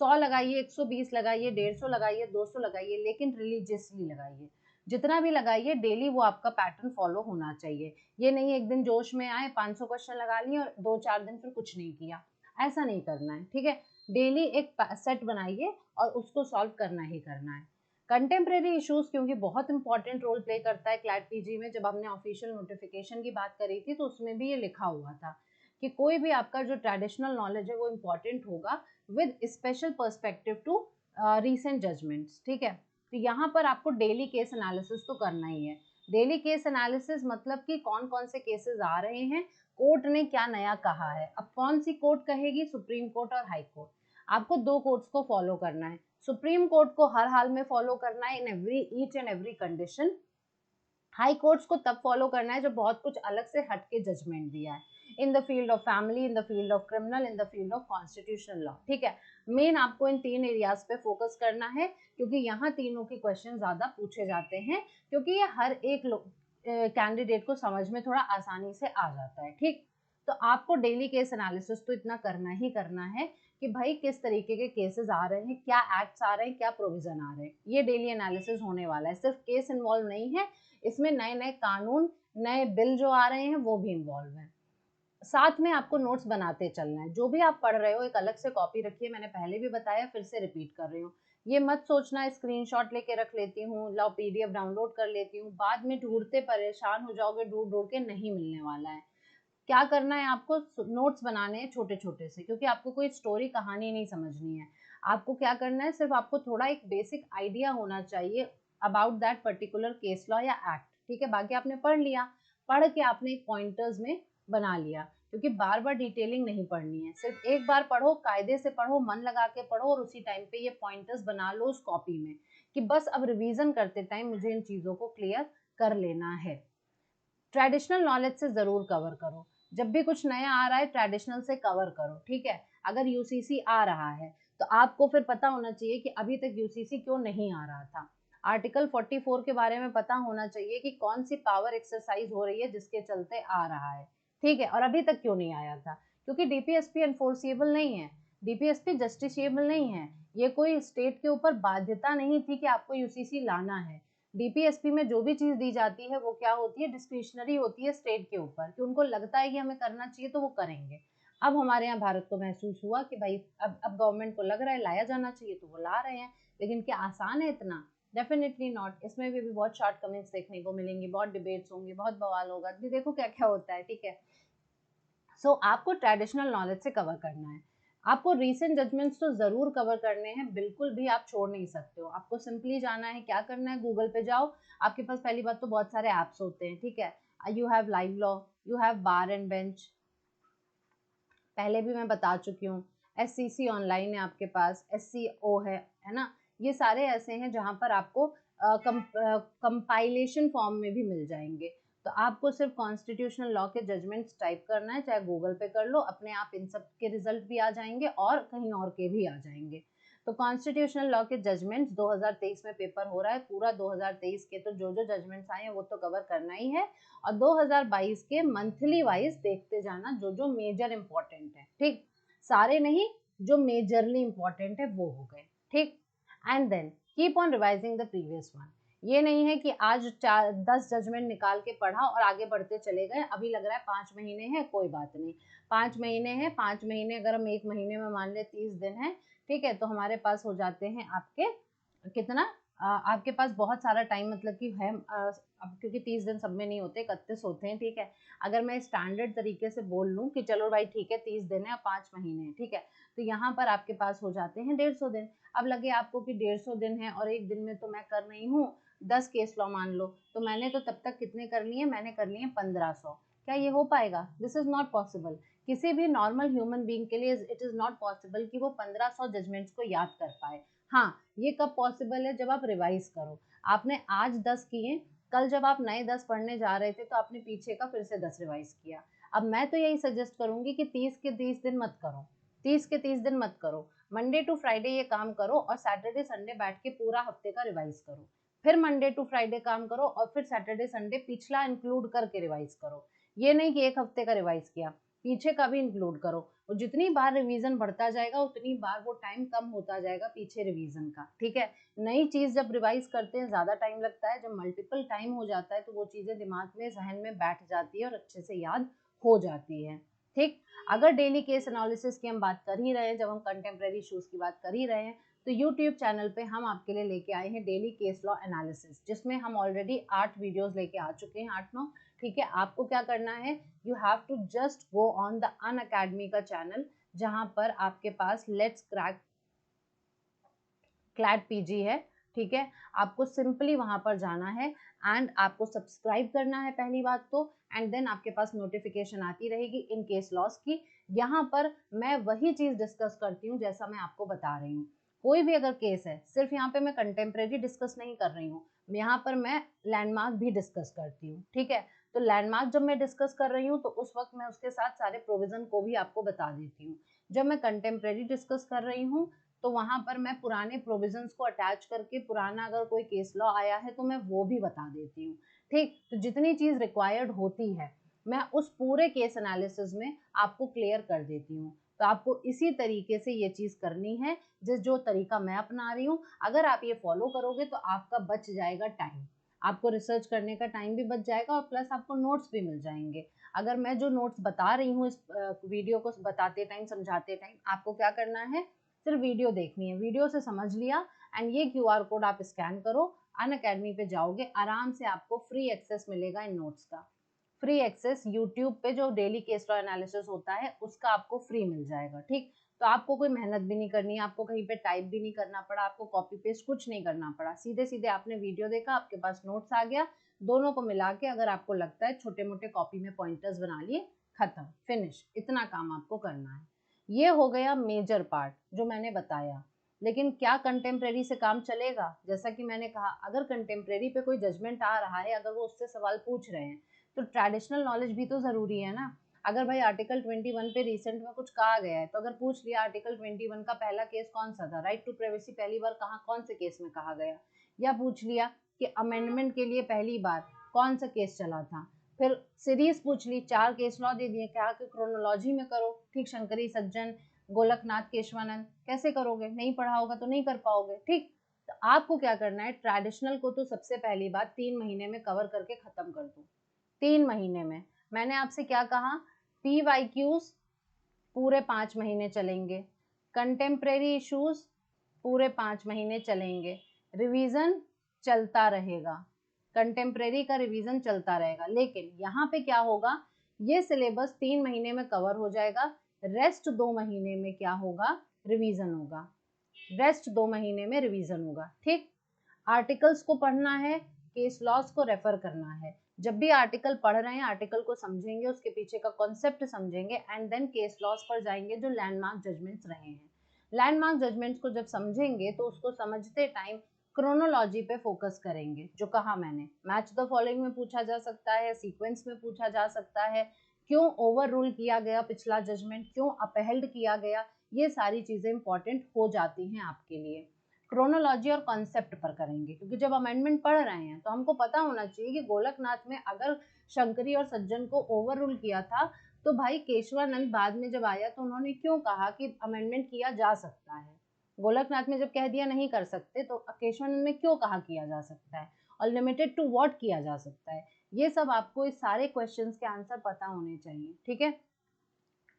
100 लगाइए, 120 लगाइए, 150 लगाइए, 200 लगाइए, लेकिन रिलीजियसली लगाइए। जितना भी लगाइए डेली वो आपका पैटर्न फॉलो होना चाहिए। ये नहीं एक दिन जोश में आए 500 क्वेश्चन लगा लिए और 2-4 दिन फिर कुछ नहीं किया, ऐसा नहीं करना है, ठीक है। डेली एक सेट बनाइए और उसको सॉल्व करना ही करना है। कंटेम्प्रेरी इश्यूज क्योंकि बहुत इंपॉर्टेंट रोल प्ले करता है क्लैट पीजी में। जब हमने ऑफिशियल नोटिफिकेशन की बात करी थी तो उसमें भी ये लिखा हुआ था कि कोई भी आपका जो ट्रेडिशनल नॉलेज है वो इम्पॉर्टेंट होगा with special perspective to recent judgments, ठीक है। तो यहाँ पर आपको डेली केस एनालिसिस तो करना ही है। डेली केस एनालिसिस मतलब कि कौन कौन से केसेस आ रहे हैं, कोर्ट ने क्या नया कहा है। अब कौन सी कोर्ट कहेगी, सुप्रीम कोर्ट और हाई कोर्ट। आपको दो कोर्ट्स को फॉलो करना है। सुप्रीम कोर्ट को हर हाल में फॉलो करना है in every each and every condition. High courts को तब फॉलो करना है जब बहुत कुछ अलग से हट के जजमेंट दिया है, in the field of family, in the field of criminal, in the field of constitutional law, ठीक है। मेन आपको इन 3 एरियाज पे फोकस करना है क्योंकि यहाँ तीनों के क्वेश्चन ज्यादा पूछे जाते हैं, क्योंकि ये हर एक कैंडिडेट को समझ में थोड़ा आसानी से आ जाता है, ठीक। तो आपको डेली केस एनालिसिस तो इतना करना ही करना है कि भाई किस तरीके के केसेस आ रहे हैं, क्या एक्ट्स आ रहे हैं, क्या प्रोविजन आ रहे हैं, ये डेली एनालिसिस होने वाला है। सिर्फ केस इन्वॉल्व नहीं है, इसमें नए नए कानून, नए बिल जो आ रहे हैं वो भी इन्वॉल्व हैं। साथ में आपको नोट्स बनाते चलना है। जो भी आप पढ़ रहे हो एक अलग से कॉपी रखिए, मैंने पहले भी बताया, फिर से रिपीट कर रही हूँ। ये मत सोचना स्क्रीनशॉट लेके रख लेती हूँ, लाओ पीडीएफ डाउनलोड कर लेती हूँ, बाद में ढूंढते परेशान हो जाओगे, ढूंढ ढूंढ के नहीं मिलने वाला है। क्या करना है आपको, नोट्स बनाने हैं छोटे छोटे से, क्योंकि आपको कोई स्टोरी कहानी नहीं समझनी है। आपको क्या करना है, सिर्फ आपको थोड़ा एक बेसिक आइडिया होना चाहिए about that particular case law या एक्ट, ठीक है। बाकी आपने पढ़ लिया, पढ़ के आपने पॉइंटर्स में बना लिया, क्योंकि बार बार डिटेलिंग नहीं पढ़नी है। सिर्फ एक बार पढ़ो, कायदे से पढ़ो, मन लगा के पढ़ो और उसी टाइम पे ये पॉइंटर्स बना लो उस कॉपी में कि बस अब रिवीजन करते टाइम मुझे इन चीजों को क्लियर कर लेना है। ट्रेडिशनल नॉलेज से जरूर कवर करो, जब भी कुछ नया आ रहा है ट्रेडिशनल से कवर करो, ठीक है। अगर यूसीसी आ रहा है तो आपको फिर पता होना चाहिए कि अभी तक यूसीसी क्यों नहीं आ रहा था। आर्टिकल 44 के बारे में पता होना चाहिए कि कौन सी पावर एक्सरसाइज हो रही है जिसके चलते आ रहा है, ठीक है। और अभी तक क्यों नहीं आया था, क्योंकि डीपीएसपी एनफोर्सिएबल नहीं है, डीपीएसपी जस्टिसिएबल नहीं है। ये कोई स्टेट के ऊपर बाध्यता नहीं थी कि आपको यूसीसी लाना है। डीपीएसपी में जो भी चीज दी जाती है वो क्या होती है, डिस्क्रिशनरी होती है स्टेट के ऊपर, कि उनको लगता है कि हमें करना चाहिए तो वो करेंगे। अब हमारे यहाँ भारत को महसूस हुआ कि भाई अब गवर्नमेंट को लग रहा है लाया जाना चाहिए तो वो ला रहे हैं। लेकिन क्या आसान है इतना? Definitely not. इसमें भी बहुत शॉर्ट कमेंट्स देखने को मिलेंगी, बहुत डिबेट्स होंगी, बहुत बवाल होगा, अभी देखो क्या क्या होता है, ठीक है। सो आपको ट्रेडिशनल नॉलेज से कवर करना है। आपको रीसेंट जजमेंट्स तो जरूर कवर करने हैं, बिल्कुल भी आप छोड़ नहीं सकते हो। आपको सिंपली जाना है, क्या करना है, गूगल पे जाओ। आपके पास पहली बात तो बहुत सारे ऐप्स होते हैं, ठीक है। You have live law, you have bar and bench, पहले भी मैं बता चुकी हूँ। एससीसी ऑनलाइन है आपके पास, एससीओ है ना। ये सारे ऐसे हैं जहाँ पर आपको कंपाइलेशन फॉर्म में भी मिल जाएंगे। तो आपको सिर्फ कॉन्स्टिट्यूशनल लॉ के जजमेंट्स टाइप करना है, चाहे गूगल पे कर लो, अपने आप इन सब के रिजल्ट भी आ जाएंगे और कहीं और के भी आ जाएंगे। तो कॉन्स्टिट्यूशनल लॉ के जजमेंट्स 2023 में पेपर हो रहा है, पूरा 2023 के तो जो जो जजमेंट्स आए हैं वो तो कवर करना ही है। और 2022 के मंथली वाइज देखते जाना जो जो मेजर इंपॉर्टेंट है, ठीक। सारे नहीं, जो मेजरली इंपॉर्टेंट है वो हो गए, ठीक। And then keep on revising the previous one. ये नहीं है कि आज 10 जजमेंट निकाल के पढ़ा और आगे बढ़ते चले गए, अभी लग रहा है 5 महीने हैं, कोई बात नहीं। 5 महीने हैं, 5 महीने अगर हम एक महीने में मान ले 30 दिन है, ठीक है, तो हमारे पास हो जाते हैं आपके कितना, आपके पास बहुत सारा टाइम, मतलब कि है अब क्योंकि 30 दिन सब में नहीं होते, 31 होते हैं, ठीक है। अगर मैं स्टैंडर्ड तरीके से बोल लूँ कि चलो भाई ठीक है 30 दिन है और 5 महीने हैं, ठीक है, तो यहाँ पर आपके पास हो जाते हैं 150 दिन। अब लगे आपको कि 150 दिन है और एक दिन में तो मैं कर रही हूँ 10 केस लॉ मान लो, तो मैंने तो तब तक कितने कर लिए, मैंने कर लिए 1500। क्या ये हो पाएगा? This is not possible. किसी भी नॉर्मल ह्यूमन बीइंग के लिए इट इज नॉट पॉसिबल कि वो 1500 जजमेंट्स को याद कर पाए। हाँ, ये कब पॉसिबल है? जब आप रिवाइज करो। आपने आज 10 किए, कल जब आप नए 10 पढ़ने जा रहे थे तो आपने पीछे का फिर से 10 रिवाइज किया। अब मैं तो यही सजेस्ट करूंगी कि 30 के 30 दिन मत करो, 30 के 30 दिन मत करो। मंडे टू फ्राइडे ये काम करो और सैटरडे संडे बैठ के पूरा हफ्ते का रिवाइज करो। फिर मंडे टू फ्राइडे काम करो और फिर सैटरडे संडे पिछला इंक्लूड करके रिवाइज करो। ये नहीं कि एक हफ्ते का रिवाइज किया, पीछे का भी इंक्लूड करो। और जितनी बार रिवीजन बढ़ता जाएगा उतनी बार वो टाइम कम होता जाएगा पीछे रिवीजन का, ठीक है। नई चीज जब रिवाइज करते हैं ज्यादा टाइम लगता है, जब मल्टीपल टाइम हो जाता है तो वो चीजें दिमाग में जहन में बैठ जाती है और अच्छे से याद हो जाती है, ठीक। अगर डेली केस एनालिसिस की हम बात कर ही रहे हैं, जब हम कंटेम्प्रेरी इश्यूज की बात कर ही रहे हैं, तो यूट्यूब चैनल पे हम आपके लिए लेके आए हैं डेली केस लॉ एनालिसिस, जिसमें हम ऑलरेडी 8 वीडियोस लेके आ चुके हैं, 8-9, ठीक है। आपको क्या करना है, you have to just go on the Unacademy का चैनल, जहां पर आपके पास लेट्स क्रैक क्लैट पीजी है, ठीक है। आपको सिंपली वहां पर जाना है एंड आपको सब्सक्राइब करना है पहली बात तो, एंड देन आपके पास नोटिफिकेशन आती रहेगी इन केस लॉस की। यहाँ पर मैं वही चीज डिस्कस करती हूँ जैसा मैं आपको बता रही हूँ। कोई भी अगर केस है, सिर्फ यहाँ पे मैं कंटेम्प्रेरी डिस्कस नहीं कर रही हूँ, यहाँ पर मैं लैंडमार्क भी डिस्कस करती हूँ, ठीक है। तो लैंडमार्क जब मैं डिस्कस कर रही हूँ तो उस वक्त मैं उसके साथ सारे प्रोविजन को भी आपको बता देती हूँ। जब मैं कंटेम्प्रेरी डिस्कस कर रही हूँ तो वहां पर मैं पुराने प्रोविजंस को अटैच करके पुराना अगर कोई केस लॉ आया है तो मैं वो भी बता देती हूँ, ठीक। तो जितनी चीज रिक्वायर्ड होती है मैं उस पूरे केस एनालिसिस में आपको क्लियर कर देती हूँ। तो आपको इसी तरीके से ये चीज करनी है, जो तरीका मैं अपना रही हूँ। अगर आप ये फॉलो करोगे तो आपका बच जाएगा टाइम, आपको रिसर्च करने का टाइम भी बच जाएगा और प्लस आपको नोट्स भी मिल जाएंगे। अगर मैं जो नोट्स बता रही हूँ इस वीडियो को बताते टाइम, समझाते टाइम, आपको क्या करना है, सिर्फ वीडियो देखनी है, वीडियो से समझ लिया एंड ये क्यूआर कोड आप स्कैन करो, अनअकैडमी पे जाओगे, आराम से आपको फ्री एक्सेस मिलेगा इन नोट्स का। फ्री एक्सेस यूट्यूब पे जो डेली केस लॉ एनालिसिस होता है उसका आपको फ्री मिल जाएगा, ठीक। तो आपको कोई मेहनत भी नहीं करनी है, आपको कहीं पे टाइप भी नहीं करना पड़ा, आपको कॉपी पेस्ट कुछ नहीं करना पड़ा, सीधे सीधे आपने वीडियो देखा, आपके पास नोट्स आ गया, दोनों को मिला के अगर आपको लगता है छोटे मोटे कॉपी में पॉइंटर्स बना लिए, खत्म, फिनिश, इतना काम आपको करना है। ये हो गया मेजर पार्ट जो मैंने बताया। लेकिन क्या कंटेम्प्रेरी से काम चलेगा? जैसा कि मैंने कहा, अगर कंटेम्प्रेरी पे कोई जजमेंट आ रहा है, अगर वो उससे सवाल पूछ रहे हैं तो ट्रेडिशनल नॉलेज भी तो जरूरी है ना। अगर भाई आर्टिकल 21 पे रिसेंट में कुछ कहा गया है तो अगर पूछ लिया आर्टिकल 21 का पहला केस कौन सा था, राइट टू प्राइवेसी पहली बार कहाँ कौन से केस में कहा गया, या पूछ लिया कि अमेंडमेंट के लिए पहली बार कौन सा केस चला था, फिर सीरीज पूछ ली, 4 केस लॉ दे दिए, क्या कि क्रोनोलॉजी में करो, ठीक। शंकरी सज्जन, गोलकनाथ, केशवानंद, कैसे करोगे, नहीं पढ़ा होगा तो नहीं कर पाओगे, ठीक। तो आपको क्या करना है, ट्रेडिशनल को तो सबसे पहली बात 3 महीने में कवर करके खत्म कर दो। 3 महीने में मैंने आपसे क्या कहा, PYQs पूरे 5 महीने चलेंगे, कंटेम्प्रेरी इश्यूज पूरे 5 महीने चलेंगे, रिवीजन चलता रहेगा, कंटेम्प्रेरी का रिवीजन चलता रहेगा। लेकिन यहाँ पे क्या होगा, ये सिलेबस 3 महीने में कवर हो जाएगा, रेस्ट 2 महीने में क्या होगा, रिवीजन होगा, रेस्ट 2 महीने में रिवीजन होगा, ठीक। आर्टिकल्स को पढ़ना है, केस लॉस को रेफर करना है। जब भी आर्टिकल पढ़ रहे हैं आर्टिकल को समझेंगे, उसके पीछे का कॉन्सेप्ट समझेंगे एंड देन केस लॉस पर जाएंगे जो लैंडमार्क जजमेंट्स रहे हैं। लैंडमार्क जजमेंट्स को जब समझेंगे तो उसको समझते टाइम क्रोनोलॉजी पे फोकस करेंगे, जो कहा मैंने, मैच द फॉलोइंग में पूछा जा सकता है, सीक्वेंस में पूछा जा सकता है, क्यों ओवर रूल किया गया पिछला जजमेंट, क्यों अपहेल्ड किया गया, ये सारी चीजें इंपॉर्टेंट हो जाती हैं आपके लिए। क्रोनोलॉजी और कॉन्सेप्ट पर करेंगे, क्योंकि जब अमेंडमेंट पढ़ रहे हैं तो हमको पता होना चाहिए कि गोलकनाथ में अगर शंकरी और सज्जन को ओवर रूल किया था तो भाई केशवानंद बाद में जब आया तो उन्होंने क्यों कहा कि अमेंडमेंट किया जा सकता है। गोलकनाथ में जब कह दिया नहीं कर सकते तो केशवानंद में क्यों कहा किया जा सकता है, और लिमिटेड टू व्हाट किया जा सकता है। ये सब आपको इस सारे क्वेश्चंस के आंसर पता होने चाहिए, ठीक है।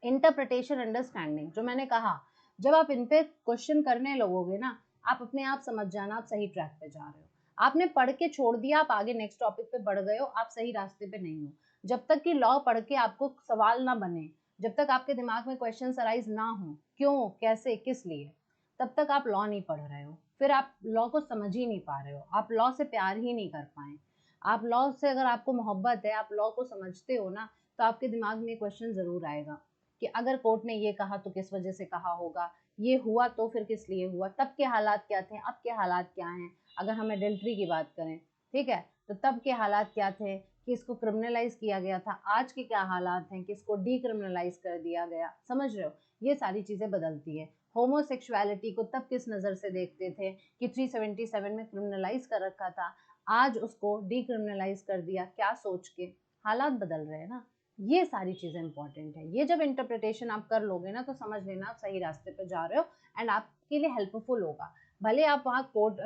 इंटरप्रिटेशन अंडरस्टैंडिंग जो मैंने कहा, जब आप इन पे क्वेश्चन करने लगोगे ना, आप अपने आप समझ जाना आप सही ट्रैक पे जा रहे हो। आपने पढ़ के छोड़ दिया, आप आगे नेक्स्ट टॉपिक पे बढ़ गए हो, आप सही रास्ते पे नहीं हो। जब तक कि लॉ पढ़ के आपको सवाल ना बने, जब तक आपके दिमाग में क्वेश्चन अराइज ना हो, क्यों, कैसे, किस लिए, तब तक आप लॉ नहीं पढ़ रहे हो, फिर आप लॉ को समझ ही नहीं पा रहे हो, आप लॉ से प्यार ही नहीं कर पाए। आप लॉ से अगर आपको मोहब्बत है, आप लॉ को समझते हो ना, तो आपके दिमाग में क्वेश्चन जरूर आएगा कि अगर कोर्ट ने ये कहा तो किस वजह से कहा होगा, ये हुआ तो फिर किस लिए हुआ, तब के हालात क्या थे, अब के हालात क्या हैं। अगर हम एडल्ट्री की बात करें, ठीक है, तो तब के हालात क्या थे कि इसको क्रिमिनलाइज किया गया था, आज के क्या हालात हैं कि इसको डीक्रिमिनलाइज कर दिया गया, समझ रहे हो। ये सारी चीजें बदलती है। होमोसेक्सुअलिटी को तब किस नज़र से देखते थे कि 377 में क्रिमिनलाइज कर रखा था, आज उसको डीक्रिमिनलाइज कर दिया, क्या सोच के, हालात बदल रहे हैं ना। ये सारी चीज़ें इंपॉर्टेंट है। ये जब इंटरप्रिटेशन आप कर लोगे ना तो समझ लेना आप सही रास्ते पे जा रहे हो एंड आपके लिए हेल्पफुल होगा। भले आप वहाँ कोर्ट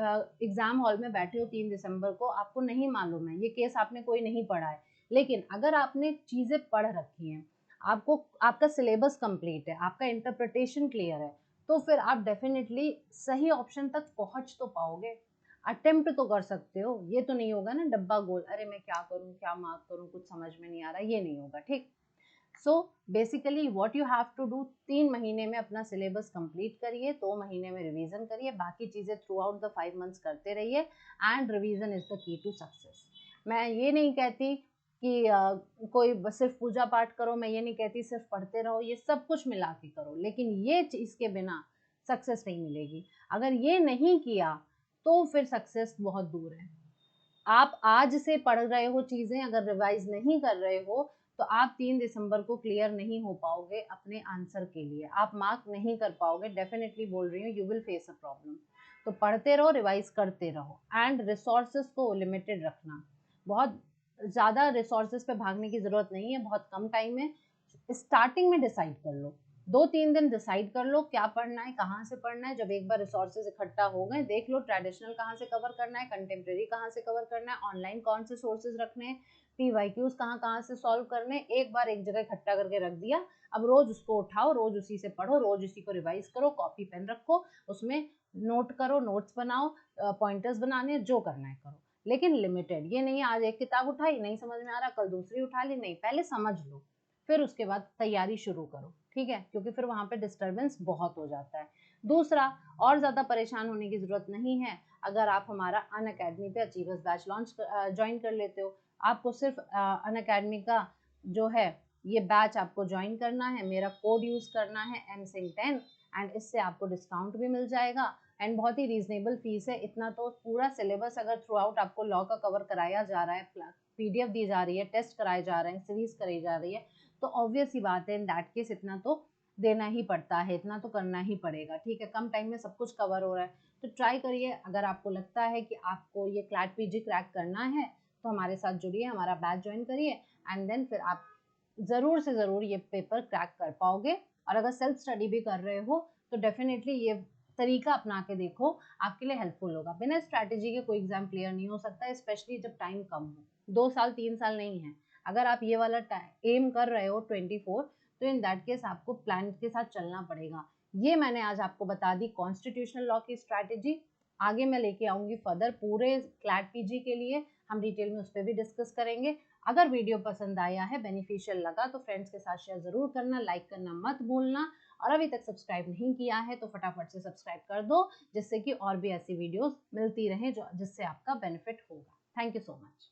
एग्जाम हॉल में बैठे हो 3 दिसंबर को, आपको नहीं मालूम है, ये केस आपने कोई नहीं पढ़ा है, लेकिन अगर आपने चीज़ें पढ़ रखी हैं, आपको आपका सिलेबस कंप्लीट है, आपका इंटरप्रिटेशन क्लियर है, तो फिर आप डेफिनेटली सही ऑप्शन तक पहुंच तो पाओगे। अटेम्प्ट तो कर सकते हो, ये तो नहीं होगा ना डब्बा गोल, अरे मैं क्या करूं, क्या मार्क करूं, कुछ समझ में नहीं आ रहा, ये नहीं होगा, ठीक। So basically what you have to do, 3 महीने में अपना सिलेबस कंप्लीट करिए, 2 महीने में रिवीजन करिए, बाकी चीजें थ्रू आउट द 5 मंथ्स करते रहिए and revision is the key to success. मैं ये नहीं कहती कि कोई सिर्फ पूजा पाठ करो, मैं ये नहीं कहती सिर्फ पढ़ते रहो, ये सब कुछ मिला के करो, लेकिन ये चीज के बिना सक्सेस नहीं मिलेगी। अगर ये नहीं किया तो फिर सक्सेस बहुत दूर है। आप आज से पढ़ रहे हो चीजें, अगर रिवाइज नहीं कर रहे हो तो आप 3 दिसंबर को क्लियर नहीं हो पाओगे अपने आंसर के लिए, आप मार्क नहीं कर पाओगे, डेफिनेटली बोल रही हूँ, you will face a problem. तो पढ़ते रहो, रिवाइज करते रहो एंड रिसोर्सेज को लिमिटेड रखना। बहुत ज़्यादा रिसोर्सेज पे भागने की ज़रूरत नहीं है, बहुत कम टाइम है। स्टार्टिंग में डिसाइड कर लो, 2-3 दिन डिसाइड कर लो क्या पढ़ना है, कहाँ से पढ़ना है। जब एक बार रिसोर्सेज इकट्ठा हो गए, देख लो ट्रेडिशनल कहाँ से कवर करना है, कंटेम्प्रेरी कहाँ से कवर करना है, ऑनलाइन कौन से सोर्सेज रखने हैं, PYQs कहाँ कहाँ से सॉल्व करने, एक बार एक जगह इकट्ठा करके रख दिया। अब रोज उसको उठाओ, रोज उसी से पढ़ो, रोज उसी को रिवाइज करो, कॉपी पेन रखो, उसमें नोट करो, नोट्स बनाओ, पॉइंटर्स बनाने, जो करना है करो, लेकिन लिमिटेड। ये नहीं आज एक किताब उठाई, नहीं समझ में आ रहा, कल दूसरी उठा ली, नहीं, पहले समझ लो फिर उसके बाद तैयारी शुरू करो, ठीक है, क्योंकि फिर वहां पे डिस्टरबेंस बहुत हो जाता है। दूसरा, और ज्यादा परेशान होने की जरूरत नहीं है, अगर आप हमारा अनअकैडमी पे अचीवर्स बैच लॉन्च ज्वाइन कर लेते हो। आपको सिर्फ अनअकैडमी का जो है ये बैच आपको ज्वाइन करना है, मेरा कोड यूज करना है msing10 एंड इससे आपको डिस्काउंट भी मिल जाएगा एंड बहुत ही रीजनेबल फीस है। इतना तो पूरा सिलेबस अगर थ्रू आउट आपको लॉ का कवर कराया जा रहा है, PDF दी जा रही है, टेस्ट कराए जा रहे हैं, सीरीज कराई जा रही है, तो ऑब्वियस ही बात है इन दैट केस इतना तो देना ही पड़ता है, इतना तो करना ही पड़ेगा, ठीक है। कम टाइम में सब कुछ कवर हो रहा है, तो ट्राई करिए। अगर आपको लगता है कि आपको ये क्लैट PG क्रैक करना है तो हमारे साथ जुड़िए, हमारा बैच ज्वाइन करिए एंड देन फिर आप ज़रूर से ज़रूर ये पेपर क्रैक कर पाओगे। और अगर सेल्फ स्टडी भी कर रहे हो तो डेफिनेटली ये तरीका अपना के देखो, आपके लिए हेल्पफुल होगा। बिना स्ट्रैटेजी के कोई एग्जाम क्लियर नहीं हो सकता, स्पेशली जब टाइम कम हो, 2 साल 3 साल नहीं है। अगर आप ये वाला एम कर रहे हो 24, तो इन दैट केस आपको प्लान के साथ चलना पड़ेगा। ये मैंने आज आपको बता दी कॉन्स्टिट्यूशनल लॉ की स्ट्रैटेजी। आगे मैं लेके आऊंगी फर्दर पूरे क्लैट PG के लिए, हम डिटेल में उस पर भी डिस्कस करेंगे। अगर वीडियो पसंद आया है, बेनिफिशियल लगा, तो फ्रेंड्स के साथ शेयर जरूर करना, लाइक करना मत भूलना, और अभी तक सब्सक्राइब नहीं किया है तो फटाफट से सब्सक्राइब कर दो, जिससे कि और भी ऐसी वीडियोस मिलती रहें जो जिससे आपका बेनिफिट होगा। Thank you so much.